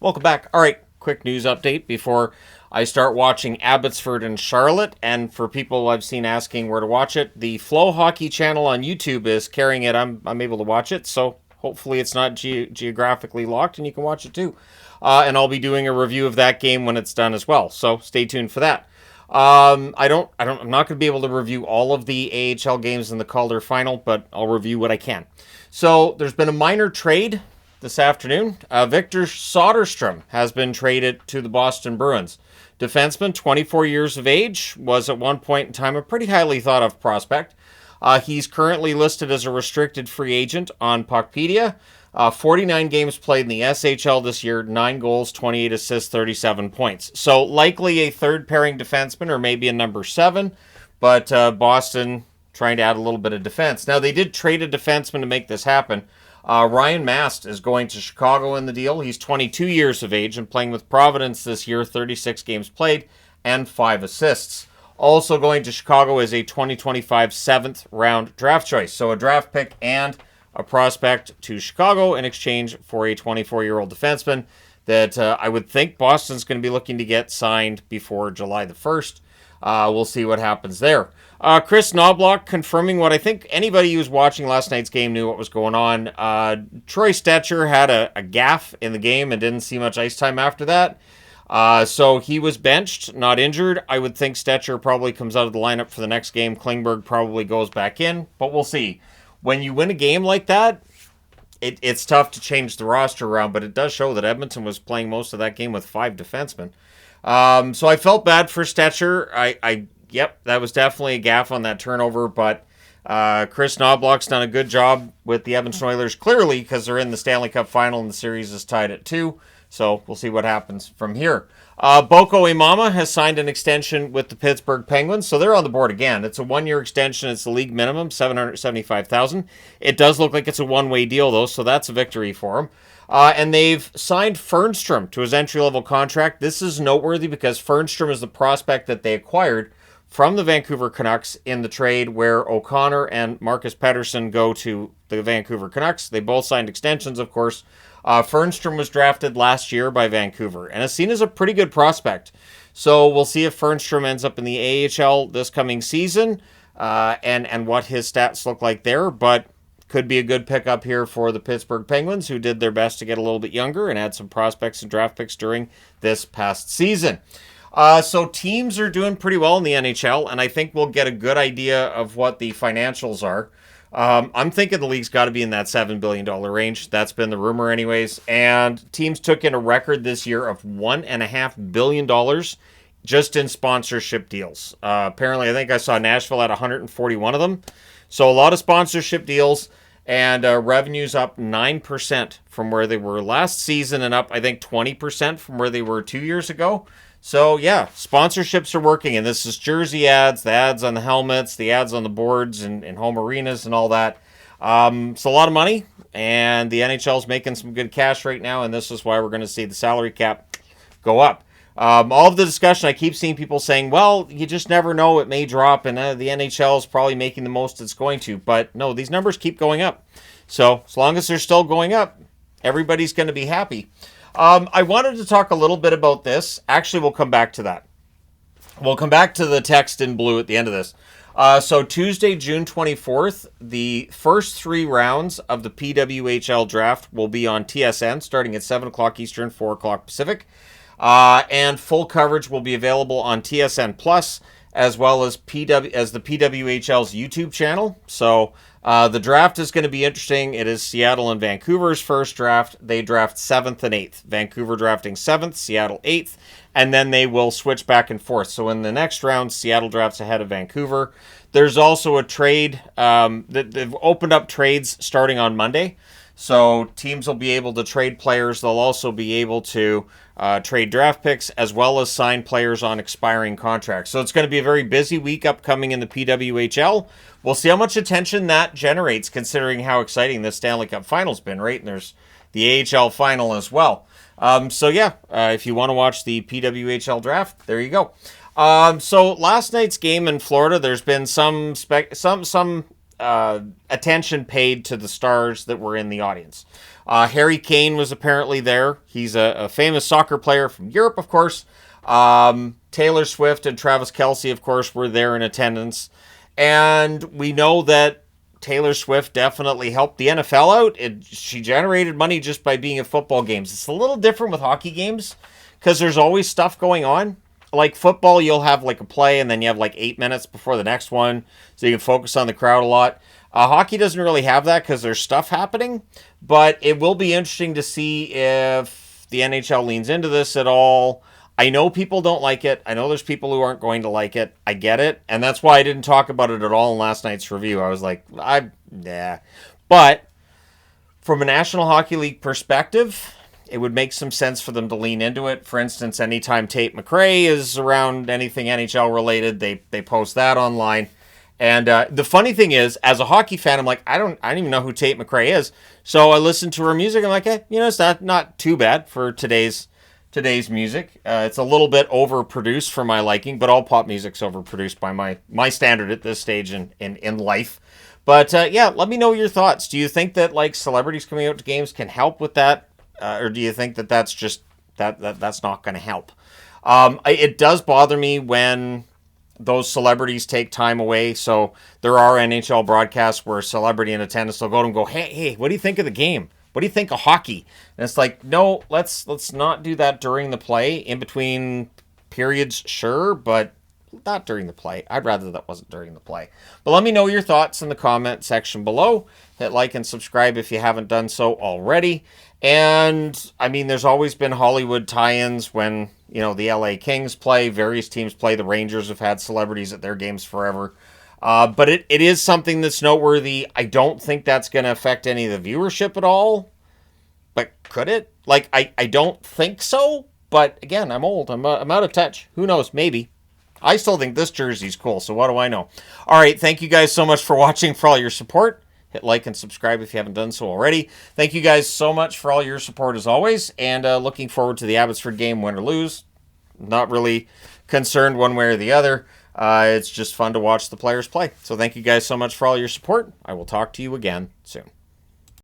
Welcome back. All right, quick news update before I start watching Abbotsford and Charlotte. And for people I've seen asking where to watch it, the Flow Hockey channel on YouTube is carrying it. I'm able to watch it, so hopefully it's not geographically locked and you can watch it too. And I'll be doing a review of that game when it's done as well. So stay tuned for that. I'm not going to be able to review all of the AHL games in the Calder Final, but I'll review what I can. So there's been a minor trade this afternoon. Victor Soderstrom has been traded to the Boston Bruins. Defenseman, 24 years of age, was at one point in time a pretty highly thought of prospect. He's currently listed as a restricted free agent on Puckpedia. 49 games played in the SHL this year, 9 goals, 28 assists, 37 points. So likely a third pairing defenseman or maybe a number 7, but Boston trying to add a little bit of defense. Now, they did trade a defenseman to make this happen. Ryan Mast is going to Chicago in the deal. He's 22 years of age and playing with Providence this year, 36 games played and 5 assists. Also going to Chicago is a 2025 7th round draft choice. So a draft pick and a prospect to Chicago in exchange for a 24-year-old defenseman that I would think Boston's going to be looking to get signed before July the 1st. We'll see what happens there. Chris Knobloch confirming what I think anybody who was watching last night's game knew what was going on. Troy Stecher had a gaffe in the game and didn't see much ice time after that. So he was benched, not injured. I would think Stecher probably comes out of the lineup for the next game. Klingberg probably goes back in, but we'll see. When you win a game like that, it's tough to change the roster around, but it does show that Edmonton was playing most of that game with 5 defensemen. So I felt bad for Stecher. Yep, that was definitely a gaffe on that turnover, but Chris Knobloch's done a good job with the Edmonton Oilers, clearly, because they're in the Stanley Cup Final and the series is tied at 2. So we'll see what happens from here. Boko Imama has signed an extension with the Pittsburgh Penguins, so they're on the board again. It's a 1-year extension. It's the league minimum, $775,000. It does look like it's a one-way deal, though, so that's a victory for them. And they've signed Fernstrom to his entry-level contract. This is noteworthy because Fernstrom is the prospect that they acquired from the Vancouver Canucks in the trade where O'Connor and Marcus Pettersson go to the Vancouver Canucks. They both signed extensions, of course. Fernstrom was drafted last year by Vancouver and is seen as a pretty good prospect. So we'll see if Fernstrom ends up in the AHL this coming season and what his stats look like there. But could be a good pickup here for the Pittsburgh Penguins, who did their best to get a little bit younger and add some prospects and draft picks during this past season. So teams are doing pretty well in the NHL, and I think we'll get a good idea of what the financials are. I'm thinking the league's got to be in that $7 billion range. That's been the rumor anyways. And teams took in a record this year of $1.5 billion just in sponsorship deals. Apparently, I think I saw Nashville at 141 of them. So a lot of sponsorship deals, and revenues up 9% from where they were last season and up, I think, 20% from where they were 2 years ago. So, yeah, sponsorships are working, and this is jersey ads, the ads on the helmets, the ads on the boards and home arenas and all that. It's a lot of money, and the NHL is making some good cash right now, and this is why we're going to see the salary cap go up. All of the discussion, I keep seeing people saying, well, you just never know, it may drop, and the NHL is probably making the most it's going to. But no, these numbers keep going up. So as long as they're still going up, everybody's going to be happy. I wanted to talk a little bit about this. Actually, we'll come back to that. We'll come back to the text in blue at the end of this. So Tuesday, June 24th, the first 3 rounds of the PWHL Draft will be on TSN starting at 7 o'clock Eastern, 4 o'clock Pacific. And full coverage will be available on TSN Plus as well as the PWHL's YouTube channel. So the draft is going to be interesting. It is Seattle and Vancouver's first draft. They draft 7th and 8th. Vancouver drafting 7th, Seattle 8th, and then they will switch back and forth. So in the next round, Seattle drafts ahead of Vancouver. There's also a trade that they've opened up trades starting on Monday. So teams will be able to trade players. They'll also be able to trade draft picks as well as sign players on expiring contracts. So it's going to be a very busy week upcoming in the PWHL. We'll see how much attention that generates considering how exciting this Stanley Cup Final's been, right? And there's the AHL Final as well. If you want to watch the PWHL Draft, there you go. So last night's game in Florida, there's been some attention paid to the stars that were in the audience. Harry Kane was apparently there. He's a famous soccer player from Europe, of course. Taylor Swift and Travis Kelce, of course, were there in attendance. And we know that Taylor Swift definitely helped the NFL out. She generated money just by being at football games. It's a little different with hockey games because there's always stuff going on. Like football, you'll have like a play and then you have like 8 minutes before the next one, so you can focus on the crowd a lot. Hockey doesn't really have that because there's stuff happening, but it will be interesting to see if the NHL leans into this at all. I know people don't like it. I know there's people who aren't going to like it. I get it. And that's why I didn't talk about it at all in last night's review. I was like, nah. But from a National Hockey League perspective, it would make some sense for them to lean into it. For instance, anytime Tate McRae is around anything NHL related, they post that online. And the funny thing is, as a hockey fan, I'm like, I don't even know who Tate McRae is. So I listen to her music. I'm like, hey, it's not too bad for today's music. It's a little bit overproduced for my liking, but all pop music's overproduced by my standard at this stage in life. But yeah, let me know your thoughts. Do you think that like celebrities coming out to games can help with that, or do you think that that's just that's not going to help? It does bother me when those celebrities take time away. So there are NHL broadcasts where a celebrity in attendance will go and go, hey, what do you think of the game? What do you think of hockey? And it's like, no, let's not do that during the play. In between periods, sure, but not during the play. I'd rather that wasn't during the play. But let me know your thoughts in the comment section below. Hit like and subscribe if you haven't done so already. And, I mean, there's always been Hollywood tie-ins when, the LA Kings play. Various teams play. The Rangers have had celebrities at their games forever. But it is something that's noteworthy. I don't think that's going to affect any of the viewership at all. But could it? Like, I don't think so. But again, I'm old. I'm out of touch. Who knows? Maybe. I still think this jersey's cool, so what do I know? All right, thank you guys so much for watching, for all your support. Hit like and subscribe if you haven't done so already. Thank you guys so much for all your support as always. And looking forward to the Abbotsford game, win or lose. Not really concerned one way or the other. It's just fun to watch the players play. So thank you guys so much for all your support. I will talk to you again soon.